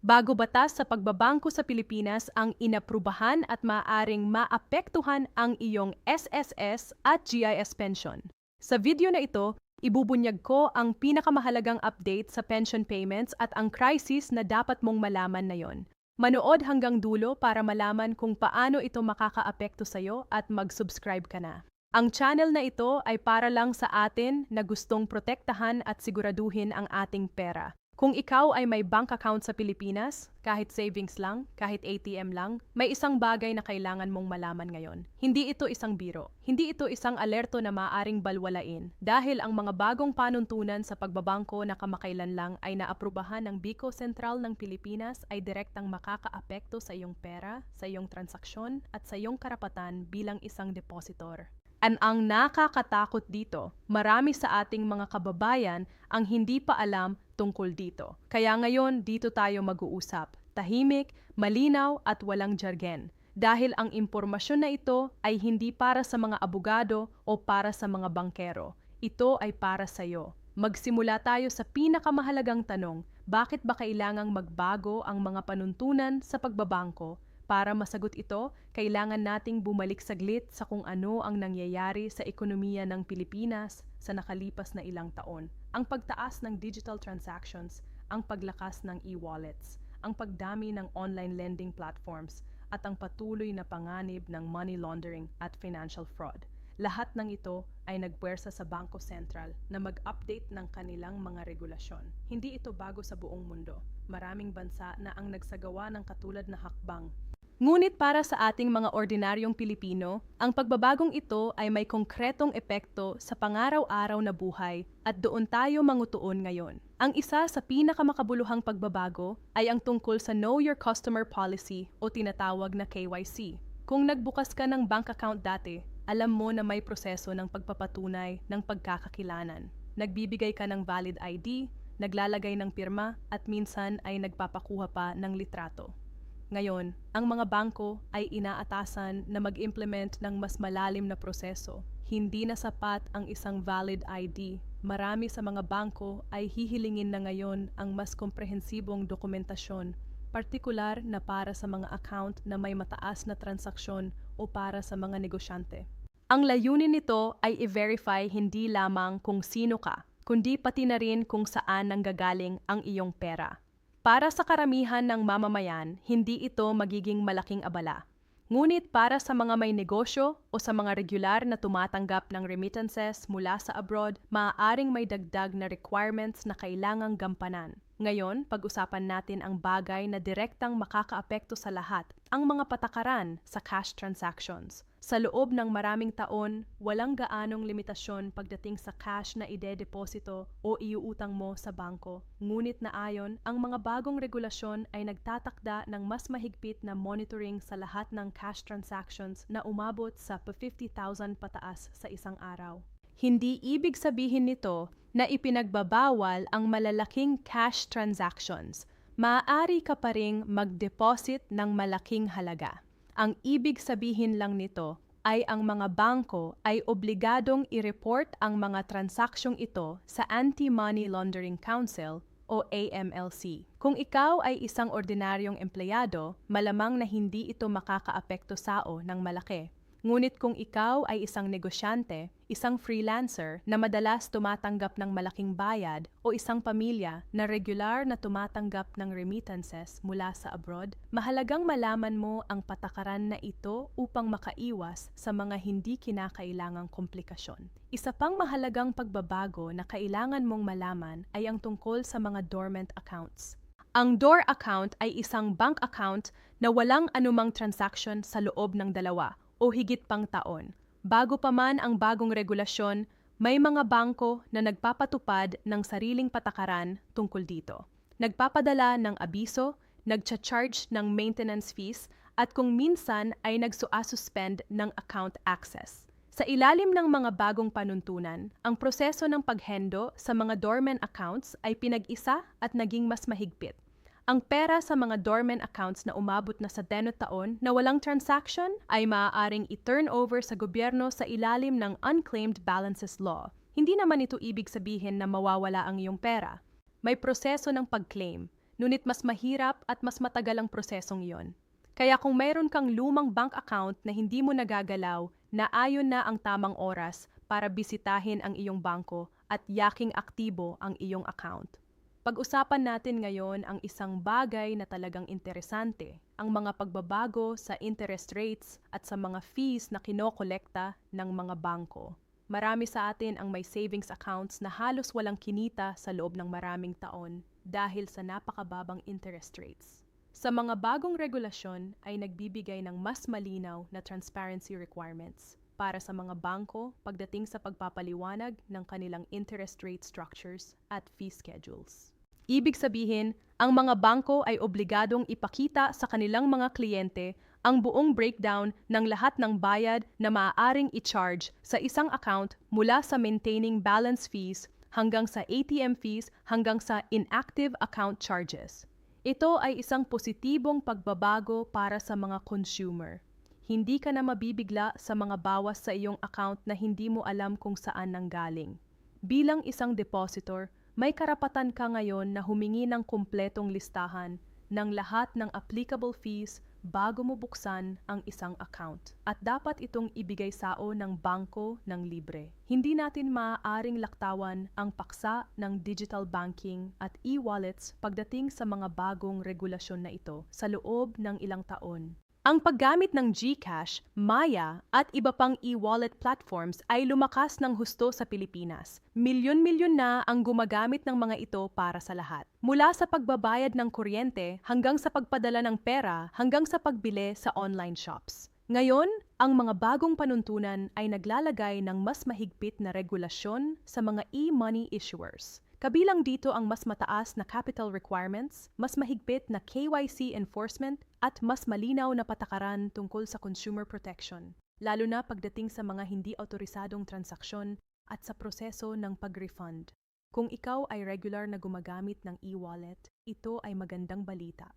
Bago batas sa pagbabangko sa Pilipinas ang inaprubahan at maaaring maapektuhan ang iyong SSS at GIS pension. Sa video na ito, ibubunyag ko ang pinakamahalagang update sa pension payments at ang crisis na dapat mong malaman na yon. Manood hanggang dulo para malaman kung paano ito makakaapekto sa iyo at mag-subscribe ka na. Ang channel na ito ay para lang sa atin na gustong protektahan at siguraduhin ang ating pera. Kung ikaw ay may bank account sa Pilipinas, kahit savings lang, kahit ATM lang, may isang bagay na kailangan mong malaman ngayon. Hindi ito isang biro. Hindi ito isang alerto na maaaring balwalain dahil ang mga bagong panuntunan sa pagbabangko na kamakailan lang ay naaprubahan ng Biko Sentral ng Pilipinas ay direktang makakaapekto sa iyong pera, sa iyong transaksyon at sa iyong karapatan bilang isang depositor. Ang nakakatakot dito, marami sa ating mga kababayan ang hindi pa alam tungkol dito. Kaya ngayon, dito tayo mag-uusap. Tahimik, malinaw at walang jargon. Dahil ang impormasyon na ito ay hindi para sa mga abogado o para sa mga bankero. Ito ay para sa iyo. Magsimula tayo sa pinakamahalagang tanong, bakit ba kailangang magbago ang mga panuntunan sa pagbabangko? Para masagot ito, kailangan nating bumalik saglit sa kung ano ang nangyayari sa ekonomiya ng Pilipinas sa nakalipas na ilang taon. Ang pagtaas ng digital transactions, ang paglakas ng e-wallets, ang pagdami ng online lending platforms, at ang patuloy na panganib ng money laundering at financial fraud. Lahat ng ito ay nagpuwersa sa Bangko Sentral na mag-update ng kanilang mga regulasyon. Hindi ito bago sa buong mundo. Maraming bansa na ang nagsagawa ng katulad na hakbang. Ngunit para sa ating mga ordinaryong Pilipino, ang pagbabagong ito ay may konkretong epekto sa pangaraw-araw na buhay at doon tayo mangutuon ngayon. Ang isa sa pinakamakabuluhang pagbabago ay ang tungkol sa Know Your Customer Policy o tinatawag na KYC. Kung nagbukas ka ng bank account dati, alam mo na may proseso ng pagpapatunay ng pagkakakilanan. Nagbibigay ka ng valid ID, naglalagay ng pirma at minsan ay nagpapakuha pa ng litrato. Ngayon, ang mga bangko ay inaatasan na mag-implement ng mas malalim na proseso. Hindi na sapat ang isang valid ID. Marami sa mga bangko ay hihilingin na ngayon ang mas komprehensibong dokumentasyon, partikular na para sa mga account na may mataas na transaksyon o para sa mga negosyante. Ang layunin nito ay i-verify hindi lamang kung sino ka, kundi pati na rin kung saan nanggagaling ang iyong pera. Para sa karamihan ng mamamayan, hindi ito magiging malaking abala. Ngunit para sa mga may negosyo o sa mga regular na tumatanggap ng remittances mula sa abroad, maaaring may dagdag na requirements na kailangang gampanan. Ngayon, pag-usapan natin ang bagay na direktang makakaapekto sa lahat, ang mga patakaran sa cash transactions. Sa loob ng maraming taon, walang gaanong limitasyon pagdating sa cash na ide-deposito o iuutang mo sa bangko. Ngunit naayon, ang mga bagong regulasyon ay nagtatakda ng mas mahigpit na monitoring sa lahat ng cash transactions na umabot sa 50,000 pataas sa isang araw. Hindi ibig sabihin nito na ipinagbabawal ang malalaking cash transactions. Maaari ka pa ring mag-deposit ng malaking halaga. Ang ibig sabihin lang nito ay ang mga bangko ay obligadong i-report ang mga transaksyong ito sa Anti-Money Laundering Council o AMLC. Kung ikaw ay isang ordinaryong empleyado, malamang na hindi ito makakaapekto sao ng malaki. Ngunit kung ikaw ay isang negosyante, isang freelancer na madalas tumatanggap ng malaking bayad o isang pamilya na regular na tumatanggap ng remittances mula sa abroad, mahalagang malaman mo ang patakaran na ito upang makaiwas sa mga hindi kinakailangang komplikasyon. Isa pang mahalagang pagbabago na kailangan mong malaman ay ang tungkol sa mga dormant accounts. Ang DOR account ay isang bank account na walang anumang transaction sa loob ng 2 o higit pang taon. Bago pa man ang bagong regulasyon, may mga bangko na nagpapatupad ng sariling patakaran tungkol dito. Nagpapadala ng abiso, nagcha-charge ng maintenance fees, at kung minsan ay nagsuspend ng account access. Sa ilalim ng mga bagong panuntunan, ang proseso ng paghendo sa mga dormant accounts ay pinag-isa at naging mas mahigpit. Ang pera sa mga dormant accounts na umabot na sa 10 taon na walang transaction ay maaaring i-turn over sa gobyerno sa ilalim ng Unclaimed Balances Law. Hindi naman ito ibig sabihin na mawawala ang iyong pera. May proseso ng pag-claim. ngunit mas mahirap at mas matagal ang prosesong iyon. Kaya kung mayroon kang lumang bank account na hindi mo nagagalaw, naayon na ang tamang oras para bisitahin ang iyong bangko at yaking aktibo ang iyong account. Pag-usapan natin ngayon ang isang bagay na talagang interesante, ang mga pagbabago sa interest rates at sa mga fees na kinokolekta ng mga bangko. Marami sa atin ang may savings accounts na halos walang kinita sa loob ng maraming taon dahil sa napakababang interest rates. Sa mga bagong regulasyon ay nagbibigay ng mas malinaw na transparency requirements para sa mga bangko pagdating sa pagpapaliwanag ng kanilang interest rate structures at fee schedules. Ibig sabihin, ang mga bangko ay obligadong ipakita sa kanilang mga kliyente ang buong breakdown ng lahat ng bayad na maaaring i-charge sa isang account mula sa maintaining balance fees hanggang sa ATM fees hanggang sa inactive account charges. Ito ay isang positibong pagbabago para sa mga consumer. Hindi ka na mabibigla sa mga bawas sa iyong account na hindi mo alam kung saan nanggaling. Bilang isang depositor, may karapatan ka ngayon na humingi ng kumpletong listahan ng lahat ng applicable fees bago mo buksan ang isang account. At dapat itong ibigay sao ng bangko ng libre. Hindi natin maaaring laktawan ang paksa ng digital banking at e-wallets pagdating sa mga bagong regulasyon na ito sa loob ng ilang taon. Ang paggamit ng GCash, Maya at iba pang e-wallet platforms ay lumakas ng husto sa Pilipinas. Milyon-milyon na ang gumagamit ng mga ito para sa lahat. Mula sa pagbabayad ng kuryente hanggang sa pagpadala ng pera hanggang sa pagbili sa online shops. Ngayon, ang mga bagong panuntunan ay naglalagay ng mas mahigpit na regulasyon sa mga e-money issuers. Kabilang dito ang mas mataas na capital requirements, mas mahigpit na KYC enforcement, at mas malinaw na patakaran tungkol sa consumer protection, lalo na pagdating sa mga hindi autorisadong transaksyon at sa proseso ng pag-refund. Kung ikaw ay regular na gumagamit ng e-wallet, ito ay magandang balita.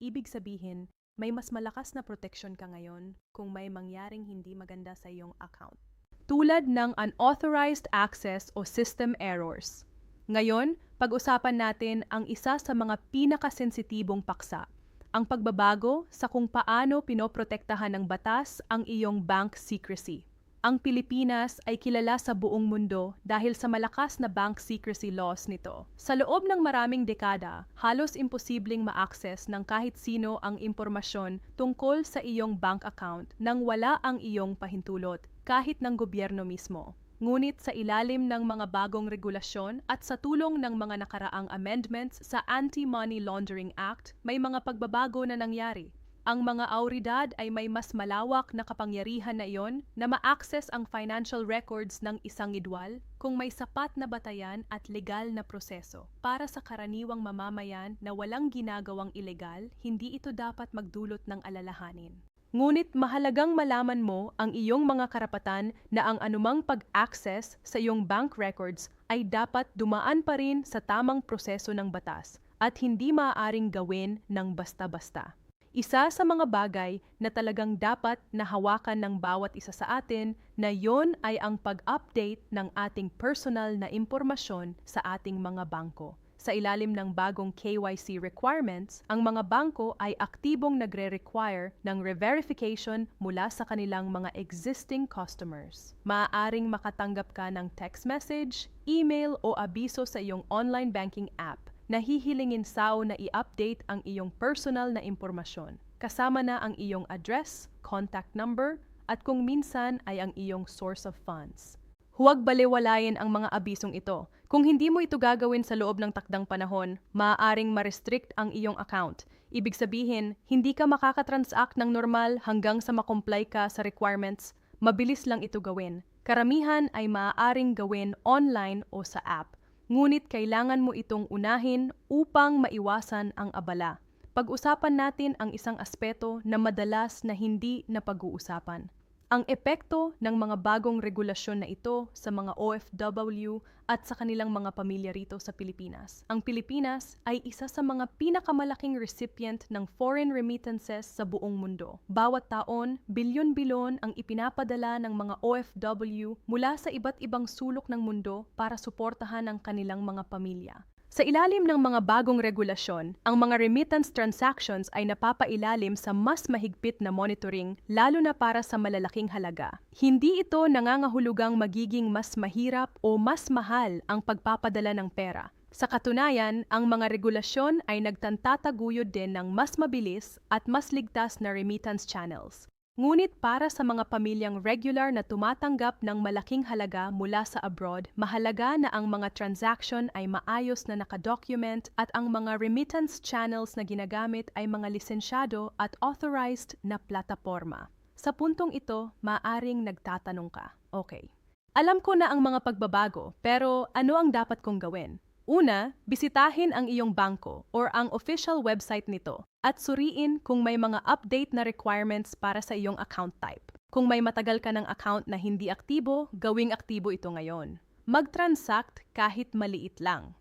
Ibig sabihin, may mas malakas na proteksyon ka ngayon kung may mangyaring hindi maganda sa iyong account. Tulad ng unauthorized access o system errors. Ngayon, pag-usapan natin ang isa sa mga pinakasensitibong paksa, ang pagbabago sa kung paano pinoprotektahan ng batas ang iyong bank secrecy. Ang Pilipinas ay kilala sa buong mundo dahil sa malakas na bank secrecy laws nito. Sa loob ng maraming dekada, halos imposibleng ma-access ng kahit sino ang impormasyon tungkol sa iyong bank account nang wala ang iyong pahintulot, kahit ng gobyerno mismo. Ngunit sa ilalim ng mga bagong regulasyon at sa tulong ng mga nakaraang amendments sa Anti-Money Laundering Act, may mga pagbabago na nangyari. Ang mga awtoridad ay may mas malawak na kapangyarihan na iyon na ma-access ang financial records ng isang idwal kung may sapat na batayan at legal na proseso. Para sa karaniwang mamamayan na walang ginagawang ilegal, hindi ito dapat magdulot ng alalahanin. Ngunit mahalagang malaman mo ang iyong mga karapatan na ang anumang pag-access sa iyong bank records ay dapat dumaan pa rin sa tamang proseso ng batas at hindi maaaring gawin ng basta-basta. Isa sa mga bagay na talagang dapat na hawakan ng bawat isa sa atin na yon ay ang pag-update ng ating personal na impormasyon sa ating mga bangko. Sa ilalim ng bagong KYC requirements, ang mga bangko ay aktibong nagre-require ng re-verification mula sa kanilang mga existing customers. Maaaring makatanggap ka ng text message, email o abiso sa iyong online banking app na hihilingin sao na i-update ang iyong personal na impormasyon, kasama na ang iyong address, contact number, at kung minsan ay ang iyong source of funds. Huwag balewalayin ang mga abisong ito. Kung hindi mo ito gagawin sa loob ng takdang panahon, maaaring ma-restrict ang iyong account. Ibig sabihin, hindi ka makakatransact ng normal hanggang sa makomply ka sa requirements. Mabilis lang ito gawin. Karamihan ay maaaring gawin online o sa app. Ngunit kailangan mo itong unahin upang maiwasan ang abala. Pag-usapan natin ang isang aspeto na madalas na hindi napag-uusapan. Ang epekto ng mga bagong regulasyon na ito sa mga OFW at sa kanilang mga pamilya rito sa Pilipinas. Ang Pilipinas ay isa sa mga pinakamalaking recipient ng foreign remittances sa buong mundo. Bawat taon, bilyon-bilyon ang ipinapadala ng mga OFW mula sa iba't ibang sulok ng mundo para suportahan ang kanilang mga pamilya. Sa ilalim ng mga bagong regulasyon, ang mga remittance transactions ay napapailalim sa mas mahigpit na monitoring lalo na para sa malalaking halaga. Hindi ito nangangahulugang magiging mas mahirap o mas mahal ang pagpapadala ng pera. Sa katunayan, ang mga regulasyon ay nagtantataguyod din ng mas mabilis at mas ligtas na remittance channels. Ngunit para sa mga pamilyang regular na tumatanggap ng malaking halaga mula sa abroad, mahalaga na ang mga transaction ay maayos na nakadocument at ang mga remittance channels na ginagamit ay mga lisensyado at authorized na plataporma. Sa puntong ito, maaring nagtatanong ka, okay, alam ko na ang mga pagbabago, pero ano ang dapat kong gawin? Una, bisitahin ang iyong bangko or ang official website nito at suriin kung may mga update na requirements para sa iyong account type. Kung may matagal ka ng account na hindi aktibo, gawing aktibo ito ngayon. Mag-transact kahit maliit lang.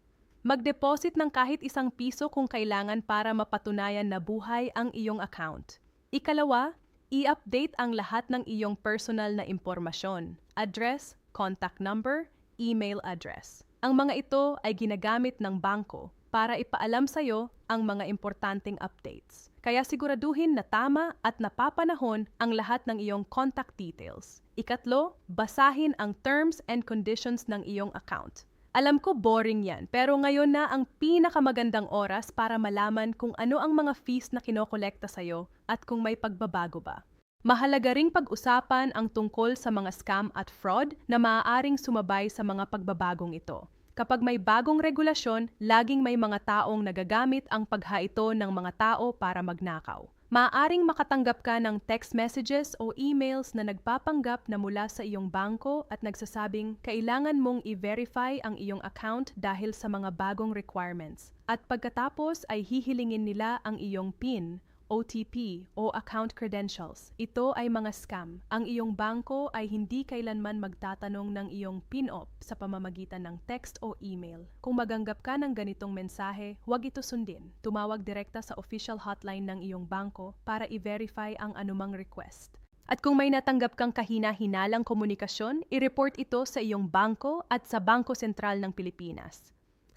Mag-deposit ng kahit ₱1 kung kailangan para mapatunayan na buhay ang iyong account. Ikalawa, i-update ang lahat ng iyong personal na impormasyon, address, contact number, email address. Ang mga ito ay ginagamit ng bangko para ipaalam sa iyo ang mga importanteng updates. Kaya siguraduhin na tama at napapanahon ang lahat ng iyong contact details. Ikatlo, basahin ang terms and conditions ng iyong account. Alam ko boring yan, pero ngayon na ang pinakamagandang oras para malaman kung ano ang mga fees na kinokolekta sa iyo at kung may pagbabago ba. Mahalaga ring pag-usapan ang tungkol sa mga scam at fraud na maaaring sumabay sa mga pagbabagong ito. Kapag may bagong regulasyon, laging may mga taong nagagamit ang paghaito ng mga tao para magnakaw. Maaaring makatanggap ka ng text messages o emails na nagpapanggap na mula sa iyong bangko at nagsasabing kailangan mong i-verify ang iyong account dahil sa mga bagong requirements. At pagkatapos ay hihilingin nila ang iyong PIN, OTP o account credentials. Ito ay mga scam. Ang iyong bangko ay hindi kailanman magtatanong ng iyong PIN-op sa pamamagitan ng text o email. Kung maganggap ka ng ganitong mensahe, huwag ito sundin. Tumawag direkta sa official hotline ng iyong bangko para i-verify ang anumang request. At kung may natanggap kang kahina-hinalang komunikasyon, i-report ito sa iyong bangko at sa Bangko Sentral ng Pilipinas.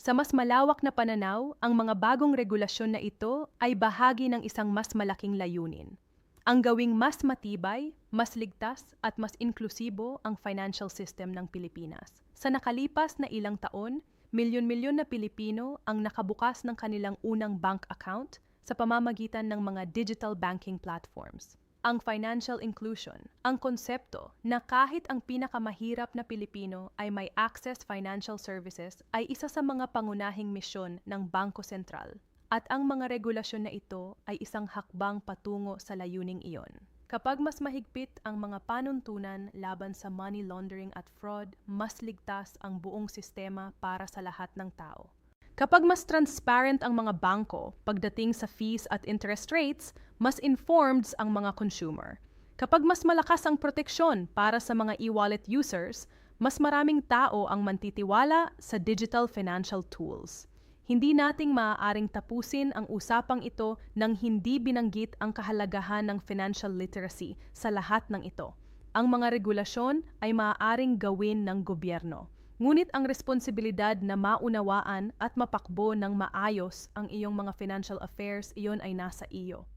Sa mas malawak na pananaw, ang mga bagong regulasyon na ito ay bahagi ng isang mas malaking layunin. Ang gawing mas matibay, mas ligtas at mas inklusibo ang financial system ng Pilipinas. Sa nakalipas na ilang taon, milyon-milyon na Pilipino ang nakabukas ng kanilang unang bank account sa pamamagitan ng mga digital banking platforms. Ang financial inclusion, ang konsepto na kahit ang pinakamahirap na Pilipino ay may access financial services ay isa sa mga pangunahing misyon ng Bangko Sentral. At ang mga regulasyon na ito ay isang hakbang patungo sa layuning iyon. Kapag mas mahigpit ang mga panuntunan laban sa money laundering at fraud, mas ligtas ang buong sistema para sa lahat ng tao. Kapag mas transparent ang mga bangko pagdating sa fees at interest rates, mas informed ang mga consumer. Kapag mas malakas ang proteksyon para sa mga e-wallet users, mas maraming tao ang mantitiwala sa digital financial tools. Hindi nating maaaring tapusin ang usapang ito nang hindi binanggit ang kahalagahan ng financial literacy sa lahat ng ito. Ang mga regulasyon ay maaaring gawin ng gobyerno. Ngunit ang responsibilidad na maunawaan at mapakbo ng maayos ang iyong mga financial affairs, iyon ay nasa iyo.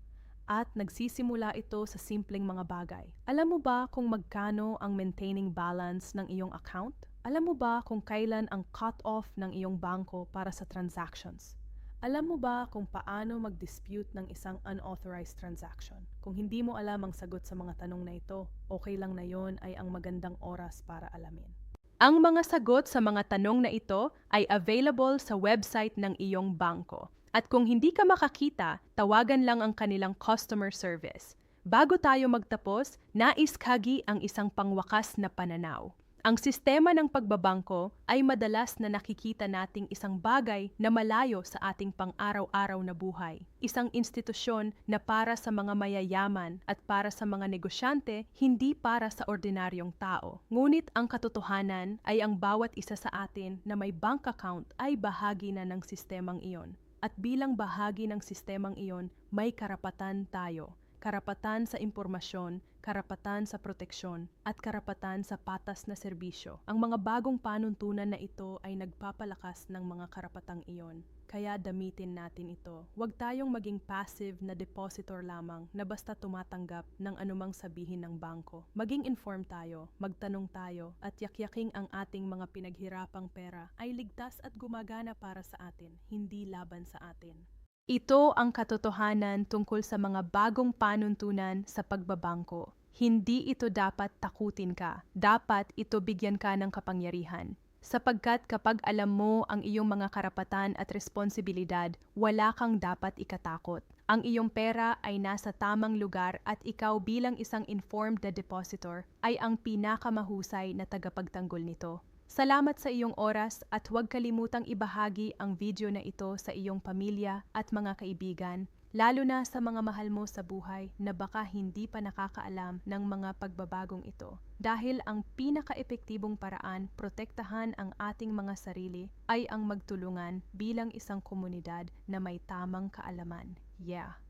At nagsisimula ito sa simpleng mga bagay. Alam mo ba kung magkano ang maintaining balance ng iyong account? Alam mo ba kung kailan ang cut-off ng iyong bangko para sa transactions? Alam mo ba kung paano mag-dispute ng isang unauthorized transaction? Kung hindi mo alam ang sagot sa mga tanong na ito, okay lang na yon ay ang magandang oras para alamin. Ang mga sagot sa mga tanong na ito ay available sa website ng iyong bangko. At kung hindi ka makakita, tawagan lang ang kanilang customer service. Bago tayo magtapos, nais kagi ang isang pangwakas na pananaw. Ang sistema ng pagbabangko ay madalas na nakikita nating isang bagay na malayo sa ating pang-araw-araw na buhay. Isang institusyon na para sa mga mayayaman at para sa mga negosyante, hindi para sa ordinaryong tao. Ngunit ang katotohanan ay ang bawat isa sa atin na may bank account ay bahagi na ng sistemang iyon. At bilang bahagi ng sistemang iyon, may karapatan tayo karapatan sa impormasyon, karapatan sa proteksyon, at karapatan sa patas na serbisyo. Ang mga bagong panuntunan na ito ay nagpapalakas ng mga karapatang iyon. Kaya damitin natin ito. Huwag tayong maging passive na depositor lamang na basta tumatanggap ng anumang sabihin ng bangko. Maging informed tayo, magtanong tayo, at yakyaking ang ating mga pinaghirapang pera ay ligtas at gumagana para sa atin, hindi laban sa atin. Ito ang katotohanan tungkol sa mga bagong panuntunan sa pagbabangko. Hindi ito dapat takutin ka. Dapat ito bigyan ka ng kapangyarihan. Sapagkat kapag alam mo ang iyong mga karapatan at responsibilidad, wala kang dapat ikatakot. Ang iyong pera ay nasa tamang lugar at ikaw bilang isang informed na depositor ay ang pinakamahusay na tagapagtanggol nito. Salamat sa iyong oras at huwag kalimutang ibahagi ang video na ito sa iyong pamilya at mga kaibigan, lalo na sa mga mahal mo sa buhay na baka hindi pa nakakaalam ng mga pagbabagong ito. Dahil ang pinaka-epektibong paraan protektahan ang ating mga sarili ay ang magtulungan bilang isang komunidad na may tamang kaalaman. Yeah!